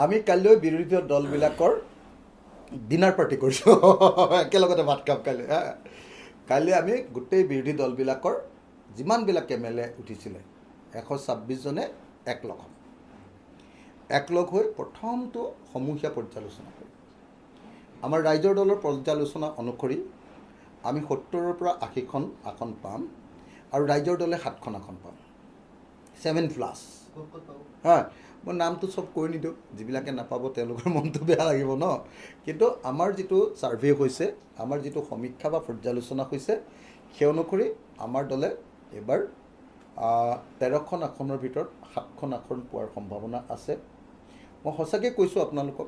আমি কাইলৈ বিৰোধী দলবিলাকৰ ডিনাৰ পাৰ্টি কৰিছোঁ একেলগতে ভাত খাম কাইলৈ কাইলৈ আমি গোটেই বিৰোধী দলবিলাকৰ যিমানবিলাক MLA উঠিছিলে 126 জনে একলগ হ'ম একলগ হৈ প্ৰথমটো সমূহীয়া পৰ্যালোচনা কৰিম আমাৰ ৰাইজৰ দলৰ পৰ্যালোচনা অনুসৰি আমি 70ৰ পৰা 80খন আসন পাম আৰু ৰাইজৰ দলে 7খন আসন পাম 7+ হা মই নামটো সব কৈ নিদিওঁ যিবিলাকে নাপাব তেওঁলোকৰ মনটো বেয়া লাগিব ন কিন্তু আমাৰ যিটো সাৰ্ভে হৈছে আমাৰ যিটো সমীক্ষা বা পৰ্যালোচনা হৈছে সেই অনুসৰি আমাৰ দলে এবাৰ 13খন আসনৰ ভিতৰত 7খন আসন পোৱাৰ সম্ভাৱনা আছে মই সঁচাকৈ কৈছোঁ আপোনালোকক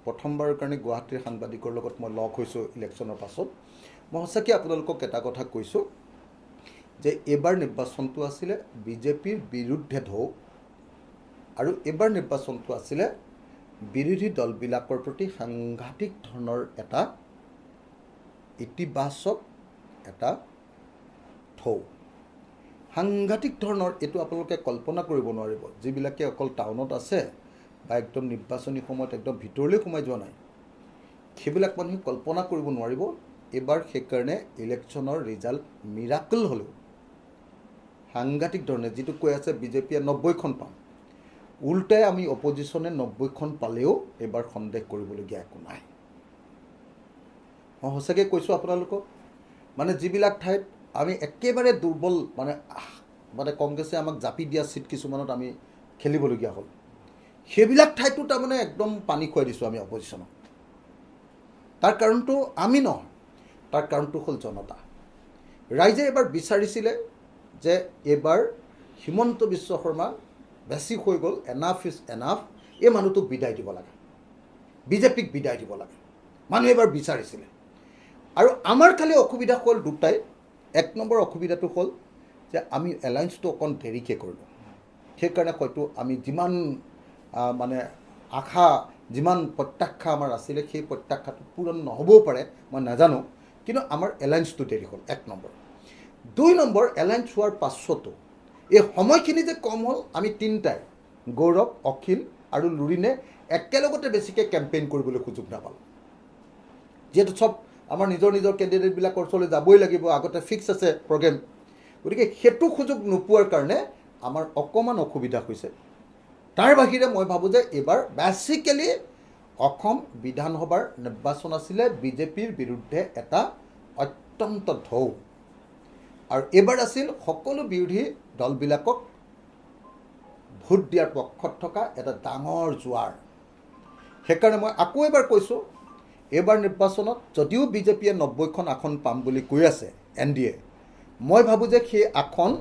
প্ৰথমবাৰৰ কাৰণে গুৱাহাটীৰ সাংবাদিকৰ লগত মই লগ হৈছোঁ ইলেকশ্যনৰ পাছত মই সঁচাকৈ আপোনালোকক এটা কথা কৈছোঁ যে এবাৰ নিৰ্বাচনটো আছিলে বিজেপিৰ বিৰুদ্ধে ঢৌ আৰু এবাৰ নিৰ্বাচনটো আছিলে বিৰোধী দলবিলাকৰ প্ৰতি সাংঘাতিক ধৰণৰ এটা ইতিবাচক এটা ঢৌ সাংঘাতিক ধৰণৰ এইটো আপোনালোকে কল্পনা কৰিব নোৱাৰিব যিবিলাকে অকল টাউনত আছে বা একদম নিৰ্বাচনী সময়ত একদম ভিতৰলৈ সোমাই যোৱা নাই সেইবিলাক মানুহে কল্পনা কৰিব নোৱাৰিব এবাৰ সেইকাৰণে ইলেকশ্যনৰ ৰিজাল্ট মিৰাকল হ'লেও সাংঘাতিক ধৰণে যিটো কৈ আছে বিজেপিয়ে 90খন পাম উল্টাই আমি অপজিশ্যনে 90খন পালেও এবাৰ সন্দেহ কৰিবলগীয়া একো নাই মই সঁচাকৈ কৈছোঁ আপোনালোকক মানে যিবিলাক ঠাইত আমি একেবাৰে দুৰ্বল মানে কংগ্ৰেছে আমাক জাপি দিয়া চিট কিছুমানত আমি খেলিবলগীয়া হ'ল সেইবিলাক ঠাইতো তাৰমানে একদম পানী খুৱাই দিছোঁ আমি অপজিশ্যনক তাৰ কাৰণটো আমি নহয় তাৰ কাৰণটো হ'ল জনতা ৰাইজে এবাৰ বিচাৰিছিলে যে এবাৰ হিমন্ত বিশ্ব শৰ্মা বেছি হৈ গ'ল এনাফ ইজ এনাফ এই মানুহটোক বিদায় দিব লাগে বিজেপিক বিদায় দিব লাগে মানুহে এবাৰ বিচাৰিছিলে আৰু আমাৰ খালি অসুবিধা হ'ল দুটাই এক নম্বৰ অসুবিধাটো হ'ল যে আমি এলায়েন্সটো অকণ দেৰিকৈ কৰিলোঁ সেইকাৰণে হয়তো আমি যিমান মানে আশা যিমান প্ৰত্যাশা আমাৰ আছিলে সেই প্ৰত্যাশাটো পূৰণ নহ'বও পাৰে মই নাজানো কিন্তু আমাৰ এলায়েন্সটো দেৰি হ'ল এক নম্বৰ 2 নম্বৰ এলায়েন্স হোৱাৰ পাছতো এই সময়খিনি যে কম হ'ল আমি তিনিটাই গৌৰৱ অখিল আৰু লুৰিনে একেলগতে বেছিকৈ কেম্পেইন কৰিবলৈ সুযোগ নাপালোঁ যিহেতু চব আমাৰ নিজৰ নিজৰ কেণ্ডিডেটবিলাকৰ ওচৰলৈ যাবই লাগিব আগতে ফিক্স আছে প্ৰগ্ৰেম গতিকে সেইটো সুযোগ নোপোৱাৰ কাৰণে আমাৰ অকণমান অসুবিধা হৈছে তাৰ বাহিৰে মই ভাবোঁ যে এইবাৰ বেছিকেলি অসম বিধানসভাৰ নিৰ্বাচন আছিলে বিজেপিৰ বিৰুদ্ধে এটা অত্যন্ত ঢৌ আৰু এবাৰ আছিল সকলো বিৰোধী দলবিলাকক ভোট দিয়াৰ পক্ষত থকা এটা ডাঙৰ জোৱাৰ সেইকাৰণে মই আকৌ এবাৰ কৈছোঁ এইবাৰ নিৰ্বাচনত যদিও বিজেপিয়ে 90খন আসন পাম বুলি কৈ আছে NDA মই ভাবোঁ যে সেই আসন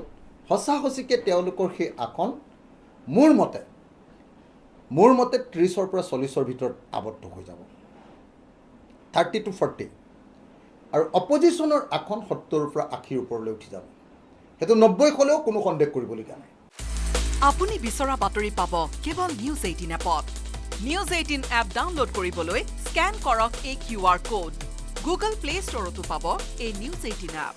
সঁচা সঁচিকৈ তেওঁলোকৰ সেই আসন মোৰ মতে 30ৰ পৰা 40ৰ ভিতৰত আবদ্ধ হৈ যাব 30 to 40 আৰু অপজিশ্যনৰ আসন 70ৰ পৰা 80ৰ ওপৰলৈ উঠি যাব সেইটো 90 হ'লেও কোনো সন্দেহ কৰিবলগীয়া নাই আপুনি বিচৰা বাতৰি পাব কেৱল নিউজ 18 এপত নিউজ 18 এপ ডাউনলোড কৰিবলৈ স্ক্যান কৰক এই QR কোড গুগল প্লে ষ্টৰতো পাব এই নিউজ 18 এপ